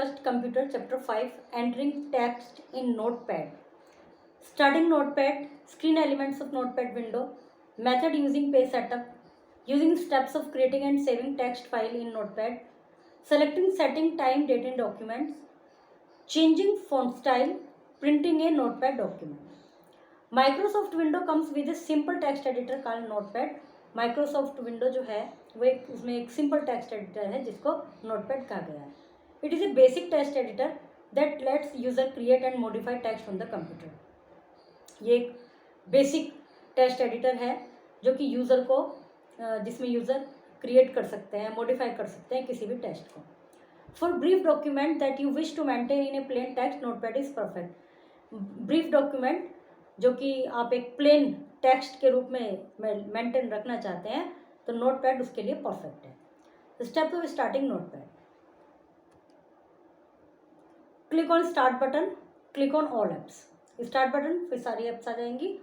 1st Computer Chapter 5 Entering Text in Notepad. Starting Notepad, screen elements of Notepad window, method using page setup, using steps of creating and saving text file in Notepad, selecting setting time date in documents, changing font style, printing a Notepad document. Microsoft Window comes with a simple text editor called Notepad. Microsoft Window जो है वो उसमें एक simple text editor है जिसको notepad कहा गया है. It is a basic text editor that let's user create and modify text on the computer. ये एक बेसिक टेक्स्ट एडिटर है जो कि यूज़र को जिसमें यूज़र क्रिएट कर सकते हैं, मॉडिफाई कर सकते हैं किसी भी टेक्स्ट को. For brief document that you wish to maintain in a plain text, notepad is perfect. Brief document जो कि आप एक प्लेन टेक्स्ट के रूप में मेंटेन रखना चाहते हैं तो नोटपैड उसके लिए परफेक्ट है. Step of starting notepad. Click on start button, click on all apps. Start button, फिर सारी एप्स आ जाएंगी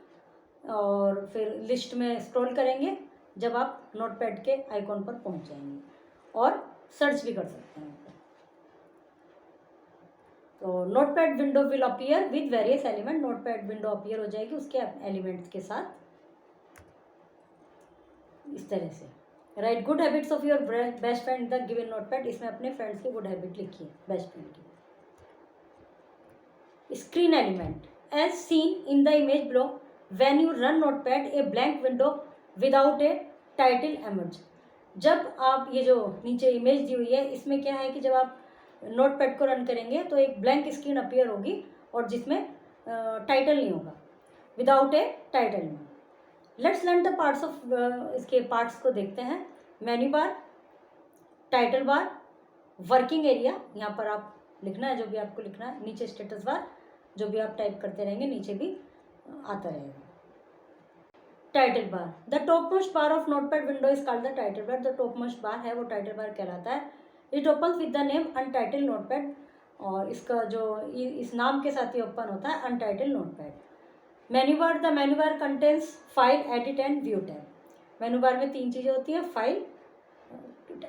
और फिर लिस्ट में स्क्रॉल करेंगे जब आप नोटपैड के आइकॉन पर पहुंच जाएंगे और सर्च भी कर सकते हैं. तो notepad window will appear with various element. Notepad window appear हो जाएगी उसके एलिमेंट्स के साथ इस तरह से. Right good habits of your best friend the given notepad. इसमें अपने फ्रेंड्स की गुड हैबिट लिखिए बेस्ट फ्रेंड की. Screen element as seen in the image below, when you run notepad a blank window without a title emerge. जब आप ये जो नीचे इमेज दी हुई है इसमें क्या है कि जब आप नोटपैड को रन करेंगे तो एक ब्लैंक स्क्रीन अपीयर होगी और जिसमें टाइटल नहीं होगा, विदाउट ए टाइटल नहीं. Let's learn the parts of इसके पार्ट्स को देखते हैं. Menu bar, title bar, working area, यहाँ पर आप लिखना है जो भी आपको लिखना है. नीचे स्टेटस बार, जो भी आप टाइप करते रहेंगे नीचे भी आता रहेगा. Title bar, the top most bar of notepad window is called the title bar. जो टॉप मोस्ट बार है वो टाइटल बार कहलाता है. It opens with the name अनटाइटल notepad. और इसका जो इस नाम के साथ ही ओपन होता है अनटाइटल notepad. Menu bar, the menu bar contains file, edit and view tab. Menu bar में 3 चीज़ें होती हैं, फाइल,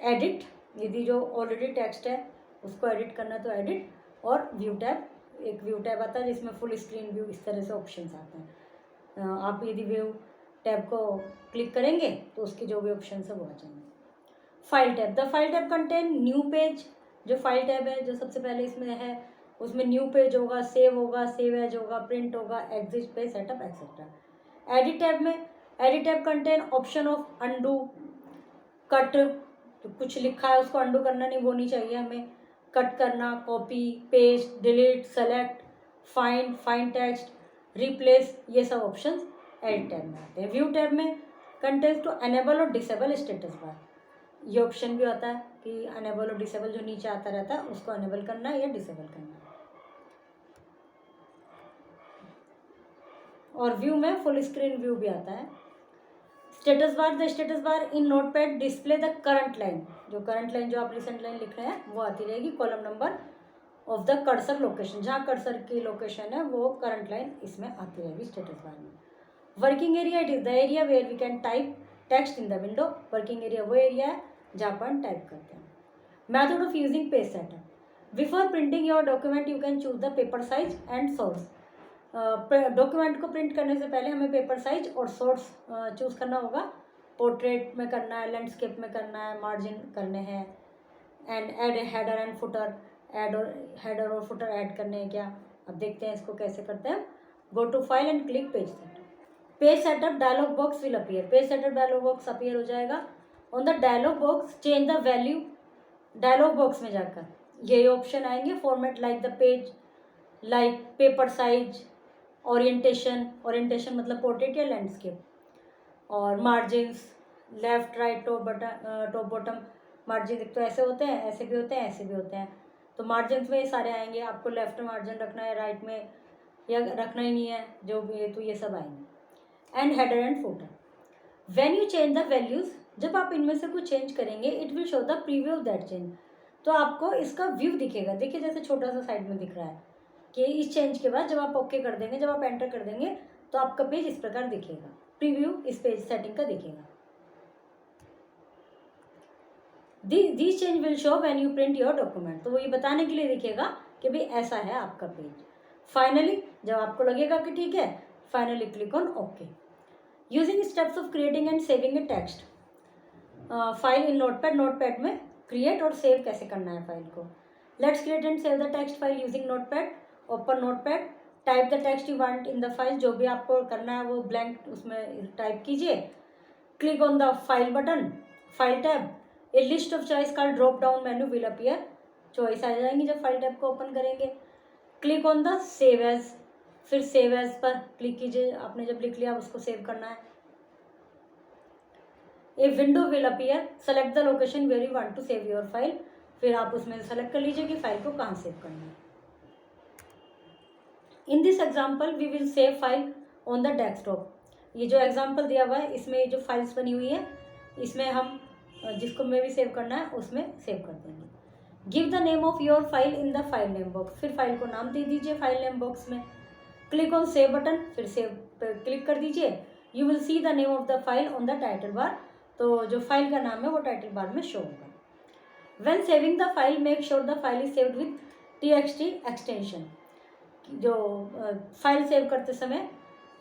एडिट, यदि जो ऑलरेडी टेक्स्ट है उसको एडिट करना है तो एडिट, और व्यू टैब. एक व्यू टैब आता है जिसमें फुल स्क्रीन व्यू इस तरह से ऑप्शंस आते हैं. आप यदि व्यू टैब को क्लिक करेंगे तो उसके जो भी ऑप्शन है वो आ जाएंगे. File tab, the file tab contain new page. जो फाइल टैब है जो सबसे पहले इसमें है उसमें न्यू पेज होगा, सेव होगा, सेव एज होगा, प्रिंट होगा, exit page, setup etcetera. Edit tab में, edit tab contain option of undo, cut. तो कुछ लिखा है उसको अंडू करना नहीं, वो नहीं चाहिए हमें. कट करना, copy, paste, delete, select, find, find text, replace, ये सब ऑप्शंस एडिट टैब में आते हैं. व्यू टैब में कंटेंट्स टू एनेबल और डिसेबल स्टेटस बार. ये ऑप्शन भी होता है कि अनेबल और डिसेबल जो नीचे आता रहता है उसको अनेबल करना है या डिसेबल करना है. और व्यू में फुल स्क्रीन व्यू भी आता है. Status bar, the status bar in notepad display the current line. जो करंट लाइन जो आप रिसेंट लाइन लिख रहे हैं वो आती रहेगी. Column number of the cursor location, जहाँ कर्सर की लोकेशन है वो करंट लाइन इसमें आती रहेगी स्टेटस बार में. Working area, it is the area where we can type text in the window. Working area वो एरिया है जहाँ पर हम टाइप करते हैं. Method of using page setup, before printing your document you can choose the paper size and source. Document को print करने से पहले हमें पेपर साइज और सोर्स चूज़ करना होगा. पोर्ट्रेट में करना है, लैंडस्केप में करना है, मार्जिन करने हैं, and add header and footer. Header और फुटर ऐड करने हैं क्या, अब देखते हैं इसको कैसे करते हैं. Go to file and click page setup. Page setup dialog box will appear. Page setup dialog box appear हो जाएगा. On the dialog box change the value. Dialog box में जाकर ये ऑप्शन आएंगे. Format like the page, like paper size, orientation, orientation मतलब portrait या landscape, और margins, left right top bottom. Margin एक तो ऐसे होते हैं, ऐसे भी होते हैं, ऐसे भी होते हैं. तो मार्जिन्स में ये सारे आएंगे. आपको लेफ्ट में मार्जिन रखना है, राइट में या रखना ही नहीं है, जो भी है तो ये सब आएंगे. And header and footer. When you change the values, जब आप इनमें से कुछ चेंज करेंगे it will show the preview of that change. तो आपको इसका व्यू दिखेगा. देखिए जैसे छोटा सा साइड में दिख रहा है कि इस चेंज के बाद जब आप ओके कर देंगे, जब आप एंटर कर देंगे तो आपका पेज इस प्रकार दिखेगा. प्रीव्यू इस पेज सेटिंग का दिखेगा. This change will show when you print your document. तो वो ये बताने के लिए दिखेगा कि भाई ऐसा है आपका पेज। फाइनली जब आपको लगेगा कि ठीक है, finally click on okay. Using steps of creating and saving A text file in notepad. Notepad में क्रिएट और सेव कैसे करना है फाइल को। Let's create and save the text file using notepad. Open notepad, type the text you want in the file. जो भी आपको करना है वो ब्लैंक उसमें टाइप कीजिए। Click on the file button, file tab. A list of choice का drop down menu will appear. Choice आ जाएंगी जब फाइल टैब को ओपन करेंगे। Click on the save as, फिर सेव एज पर क्लिक कीजिए। आपने जब लिख लिया उसको सेव करना है। A window will appear, select the location where you want to save your file. फिर आप उसमें सेलेक्ट कर लीजिए कि फाइल को कहाँ सेव करना है। In this example we will save file on the desktop. ये जो एग्जाम्पल दिया हुआ है इसमें जो फाइल्स बनी हुई है इसमें हम जिसको में भी सेव करना है उसमें सेव कर देंगे। Give the name of your file in the file name box. फिर फाइल को नाम दे दीजिए फाइल नेम बॉक्स में। क्लिक ऑन सेव बटन, फिर सेव पर क्लिक कर दीजिए। You will see the name of the file on the title bar. तो जो फाइल का नाम है वो टाइटल बार में शो होगा। When saving the file make sure the file is saved with txt extension. जो फाइल सेव करते समय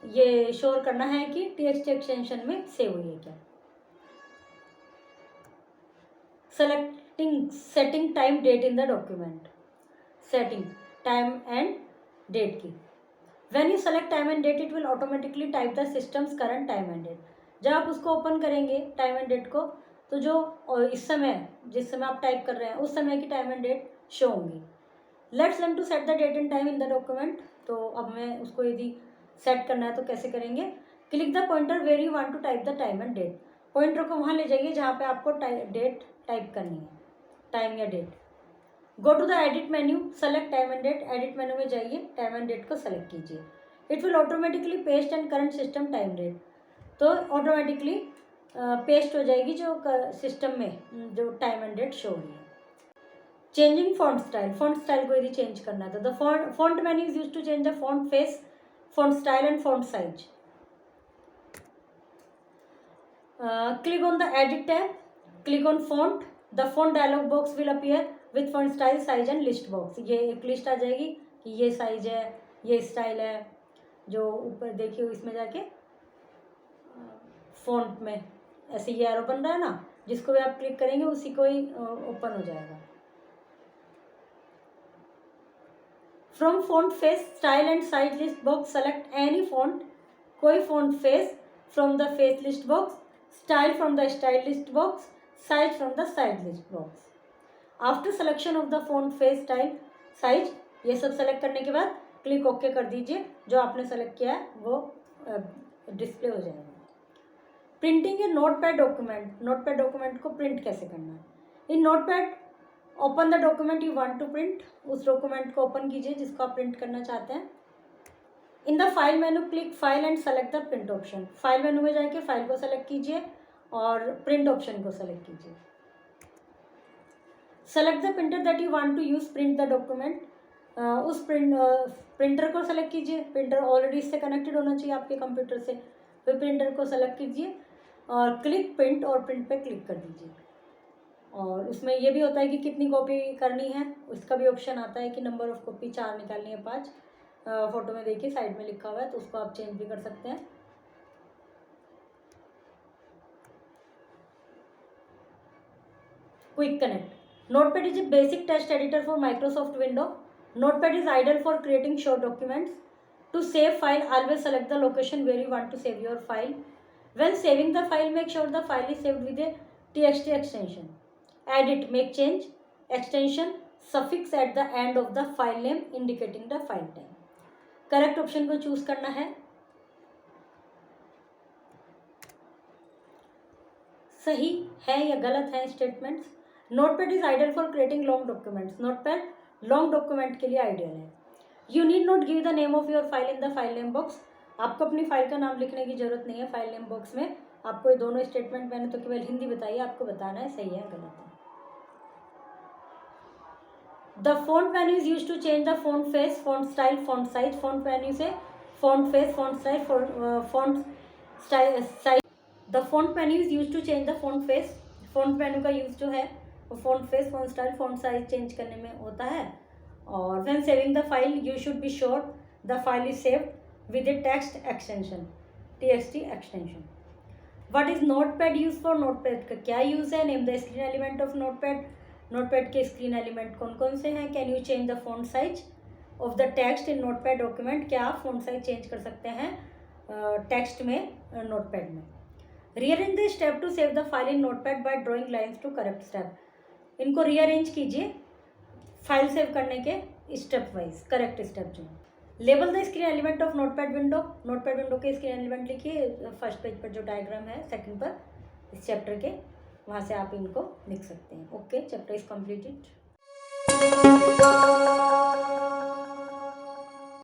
ये श्योर करना है कि txt एक्सटेंशन में सेव हुई है क्या। Setting time date in the document. Setting time and date की। When you select time and date it will automatically type the system's current time and date. जब आप उसको ओपन करेंगे टाइम एंड डेट को तो जो इस समय जिस समय आप टाइप कर रहे हैं उस समय की टाइम एंड डेट शो होंगी। Let's learn to set the date and time in the document. तो अब मैं उसको यदि सेट करना है तो कैसे करेंगे। Click the pointer where you want to type the time and date. Pointer को वहाँ ले जाइए जहाँ पे आपको डेट टाइप करनी है, टाइम या date. Go to the edit menu, select time and date. Edit menu में जाइए, टाइम एंड डेट को सेलेक्ट कीजिए। It will automatically paste and current system time date. तो ऑटोमेटिकली पेस्ट हो जाएगी जो सिस्टम में जो टाइम एंड डेट शो हो रही है। Changing font style. Font style को यदि चेंज करना है तो the font menu is used to change the font face, font style and font size. Click on the edit tab, click on font. The font dialog box will appear with font style, size and list box. ये एक list आ जाएगी कि ये size है, ये style है। जो ऊपर देखिए इसमें जाके फॉन्ट में ऐसे ये एरो बन रहा है ना, जिसको भी आप क्लिक करेंगे उसी को ही ओपन हो जाएगा। From font face, style and size list box select any font. कोई font face from the face list box, style from the style list box, size from the size list box. After selection of the font face, style, size, ये सब select करने के बाद click okay कर दीजिए। जो आपने सेलेक्ट किया है वो डिस्प्ले हो जाएगा। Printing a notepad document. Notepad document को प्रिंट कैसे करना है। In notepad open the document you want to print. उस डॉक्यूमेंट को ओपन कीजिए जिसको आप प्रिंट करना चाहते हैं। In the file menu click file and select the print option. File menu में जाके फाइल को सेलेक्ट कीजिए और प्रिंट ऑप्शन को सेलेक्ट कीजिए। Select the printer that you want to use print the document. उस प्रिंटर को सेलेक्ट कीजिए। प्रिंटर ऑलरेडी इससे कनेक्टेड होना चाहिए आपके कंप्यूटर से। फिर प्रिंटर को सेलेक्ट कीजिए और क्लिक प्रिंट और प्रिंट पे क्लिक कर दीजिए। और उसमें ये भी होता है कि कितनी कॉपी करनी है, उसका भी ऑप्शन आता है कि नंबर ऑफ कॉपी 4 निकालनी है 5। फोटो में देखिए साइड में लिखा हुआ है, तो उसको आप चेंज भी कर सकते हैं। Quick connect. Notepad is a basic text editor for Microsoft window. Notepad is ideal for creating short documents. To save file, always select the location where you want to save your file. When saving the file, make sure the file is saved with a txt extension. Edit, make change, extension, suffix at the end of the file name indicating the file time. Correct option को choose करना है। सही है या गलत है statements. Notepad is ideal for creating long documents. Notepad long document के लिए आइडियल है। You need not give the name of your file in the file name box. आपको अपनी फाइल का नाम लिखने की जरूरत नहीं है फाइल नेम बॉक्स में। आपको ये दोनों स्टेटमेंट मैंने तो केवल हिंदी बताई है, आपको बताना है सही है गलत है। The font menu is use to change the font face, font style, font size. Font menu से font face, font style, font size. The font menu is use to change the font face. Font menu का use जो है font face, font style, font size change करने में होता है। और when saving the file you should be sure the file is saved with a text extension, TXT extension. What is notepad use for? Notepad का क्या use है? Name the screen element of notepad. Notepad के screen element कौन कौन से हैं? Can you change the font size of the text in notepad document? क्या आप फॉन्ट साइज चेंज कर सकते हैं टेक्स्ट में नोटपैड में? Rearrange the step to save the file in notepad by drawing lines to correct step. इनको rearrange कीजिए file save करने के स्टेप वाइज, करेक्ट स्टेप जो है। Label the screen element of notepad window. Notepad window के screen element लिखिए first page पर जो डायग्राम है सेकंड पर इस चैप्टर के, वहाँ से आप इनको लिख सकते हैं। Okay, chapter is completed.